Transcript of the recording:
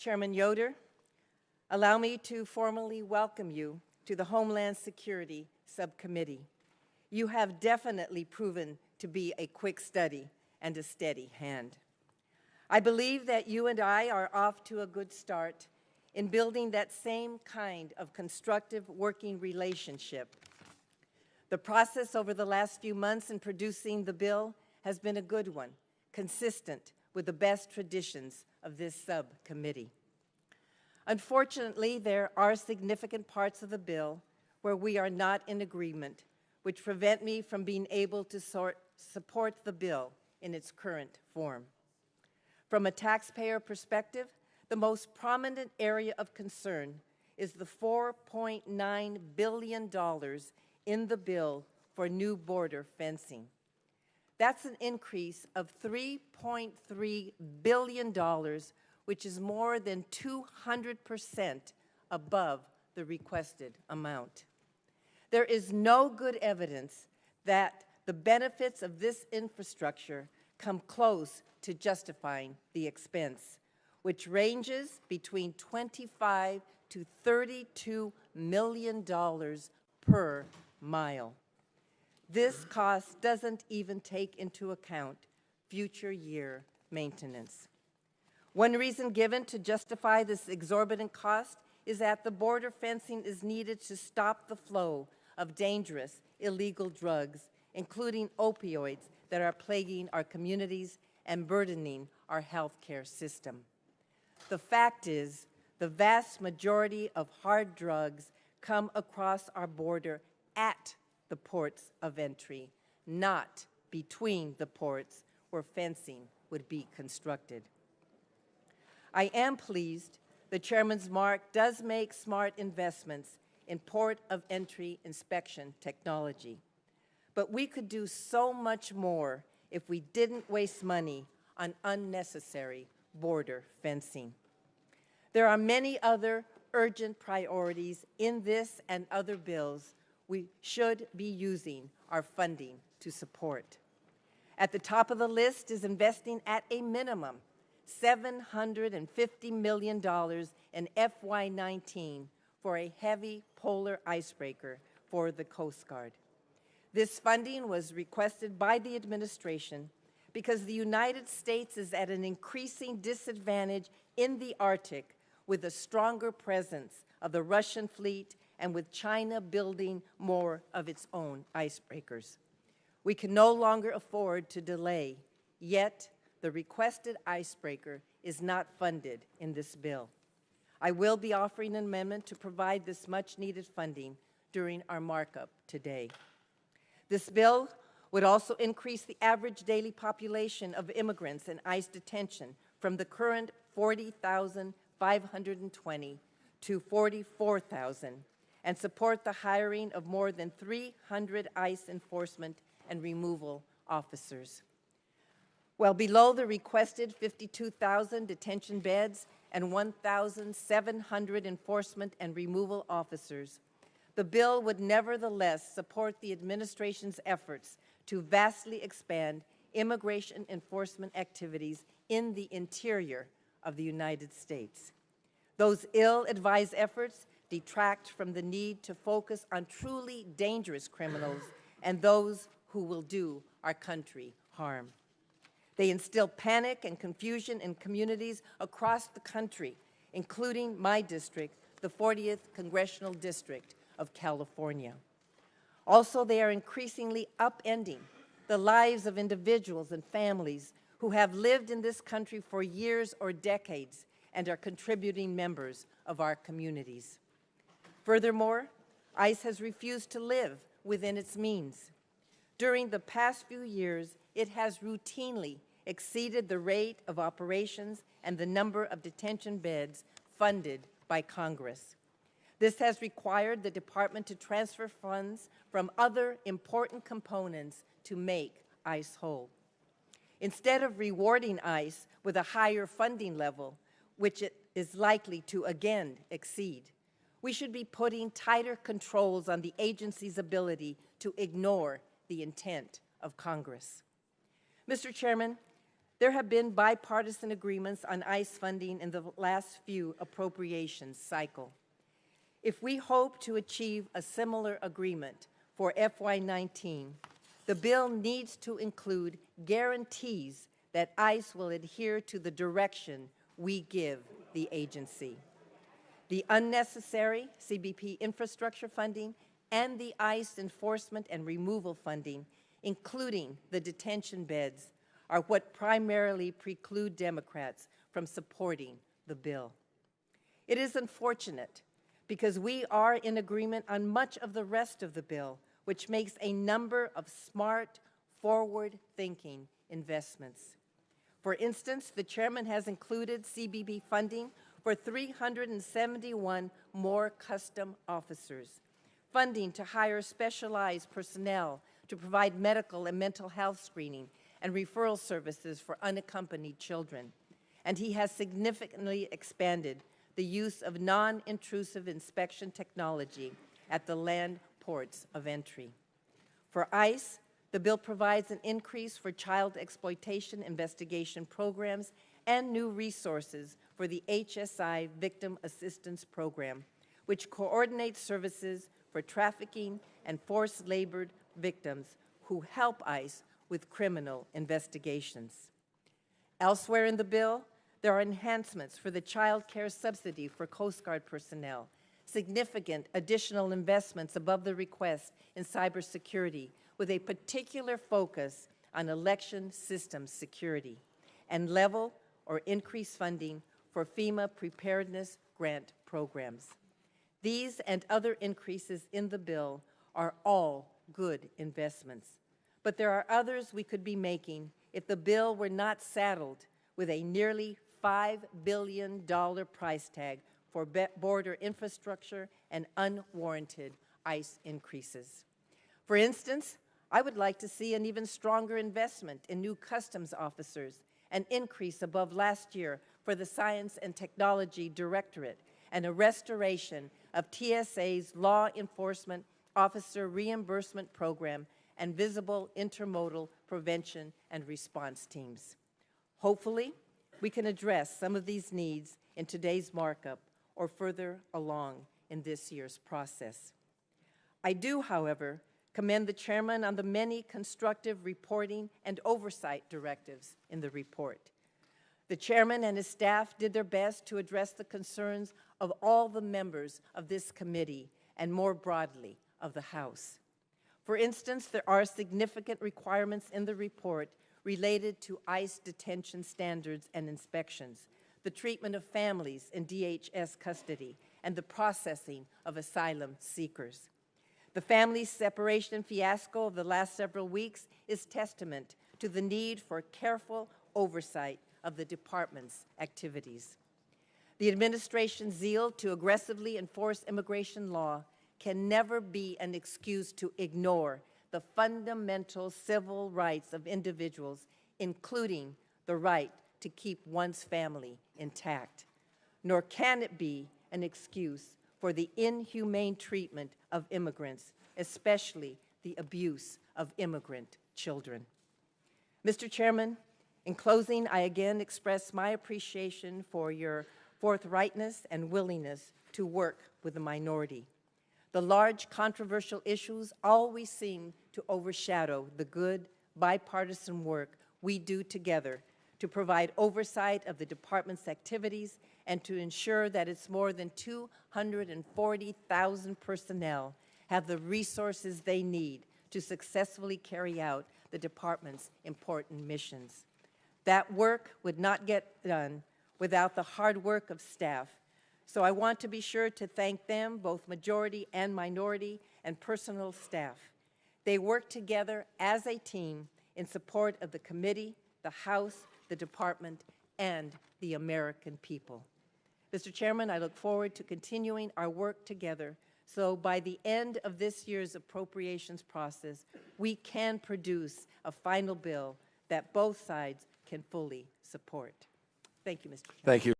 Chairman Yoder, allow me to formally welcome you to the Homeland Security Subcommittee. You have definitely proven to be a quick study and a steady hand. I believe that you and I are off to a good start in building that same kind of constructive working relationship. The process over the last few months in producing the bill has been a good one, consistent with the best traditions of this subcommittee. Unfortunately, there are significant parts of the bill where we are not in agreement, which prevent me from being able to support the bill in its current form. From a taxpayer perspective, the most prominent area of concern is the $4.9 billion in the bill for new border fencing. That's an increase of $3.3 billion, which is more than 200% above the requested amount. There is no good evidence that the benefits of this infrastructure come close to justifying the expense, which ranges between $25 to $32 million per mile. This cost doesn't even take into account future year maintenance. One reason given to justify this exorbitant cost is that the border fencing is needed to stop the flow of dangerous, illegal drugs, including opioids, that are plaguing our communities and burdening our healthcare system. The fact is, the vast majority of hard drugs come across our border at the ports of entry, not between the ports where fencing would be constructed. I am pleased the Chairman's mark does make smart investments in port of entry inspection technology. But we could do so much more if we didn't waste money on unnecessary border fencing. There are many other urgent priorities in this and other bills we should be using our funding to support. At the top of the list is investing at a minimum $750 million in FY19 for a heavy polar icebreaker for the Coast Guard. This funding was requested by the administration because the United States is at an increasing disadvantage in the Arctic with a stronger presence of the Russian fleet and with China building more of its own icebreakers. We can no longer afford to delay, yet the requested icebreaker is not funded in this bill. I will be offering an amendment to provide this much-needed funding during our markup today. This bill would also increase the average daily population of immigrants in ICE detention from the current 40,520 to 44,000 and support the hiring of more than 300 ICE enforcement and removal officers. Well below the requested 52,000 detention beds and 1,700 enforcement and removal officers, the bill would nevertheless support the administration's efforts to vastly expand immigration enforcement activities in the interior of the United States. Those ill-advised efforts detract from the need to focus on truly dangerous criminals and those who will do our country harm. They instill panic and confusion in communities across the country, including my district, the 40th Congressional District of California. Also, they are increasingly upending the lives of individuals and families who have lived in this country for years or decades and are contributing members of our communities. Furthermore, ICE has refused to live within its means. During the past few years, it has routinely exceeded the rate of operations and the number of detention beds funded by Congress. This has required the Department to transfer funds from other important components to make ICE whole. Instead of rewarding ICE with a higher funding level, which it is likely to again exceed, we should be putting tighter controls on the agency's ability to ignore the intent of Congress. Mr. Chairman, There have been bipartisan agreements on ICE funding in the last few appropriations cycle. If we hope to achieve a similar agreement for FY19, the bill needs to include guarantees that ICE will adhere to the direction we give the agency. The unnecessary CBP infrastructure funding and the ICE enforcement and removal funding, including the detention beds, are what primarily preclude Democrats from supporting the bill. It is unfortunate because we are in agreement on much of the rest of the bill, which makes a number of smart, forward-thinking investments. For instance, the chairman has included CBP funding for 371 more custom officers, funding to hire specialized personnel to provide medical and mental health screening and referral services for unaccompanied children. And he has significantly expanded the use of non-intrusive inspection technology at the land ports of entry. For ICE, the bill provides an increase for child exploitation investigation programs and new resources for the HSI Victim Assistance Program, which coordinates services for trafficking and forced labor victims who help ICE with criminal investigations. Elsewhere in the bill, there are enhancements for the child care subsidy for Coast Guard personnel, significant additional investments above the request in cybersecurity, with a particular focus on election system security, and level or increased funding for FEMA preparedness grant programs. These and other increases in the bill are all good investments, but there are others we could be making if the bill were not saddled with a nearly $5 billion price tag for border infrastructure and unwarranted ICE increases. For instance, I would like to see an even stronger investment in new customs officers, an increase above last year for the Science and Technology Directorate, and a restoration of TSA's Law Enforcement Officer Reimbursement Program and visible intermodal prevention and response teams. Hopefully, we can address some of these needs in today's markup or further along in this year's process. I do, however, commend the chairman on the many constructive reporting and oversight directives in the report. The chairman and his staff did their best to address the concerns of all the members of this committee and more broadly of the House. For instance, there are significant requirements in the report related to ICE detention standards and inspections, the treatment of families in DHS custody, and the processing of asylum seekers. The family separation fiasco of the last several weeks is testament to the need for careful oversight of the department's activities. The administration's zeal to aggressively enforce immigration law can never be an excuse to ignore the fundamental civil rights of individuals, including the right to keep one's family intact. Nor can it be an excuse for the inhumane treatment of immigrants, especially the abuse of immigrant children. Mr. Chairman, in closing, I again express my appreciation for your forthrightness and willingness to work with the minority. The large controversial issues always seem to overshadow the good bipartisan work we do together to provide oversight of the department's activities and to ensure that its more than 240,000 personnel have the resources they need to successfully carry out the department's important missions. That work would not get done without the hard work of staff. So I want to be sure to thank them, both majority and minority, and personal staff. They work together as a team in support of the committee, the House, the department, and the American people. Mr. Chairman, I look forward to continuing our work together so by the end of this year's appropriations process, we can produce a final bill that both sides can fully support. Thank you, Mr. Chairman. Thank you.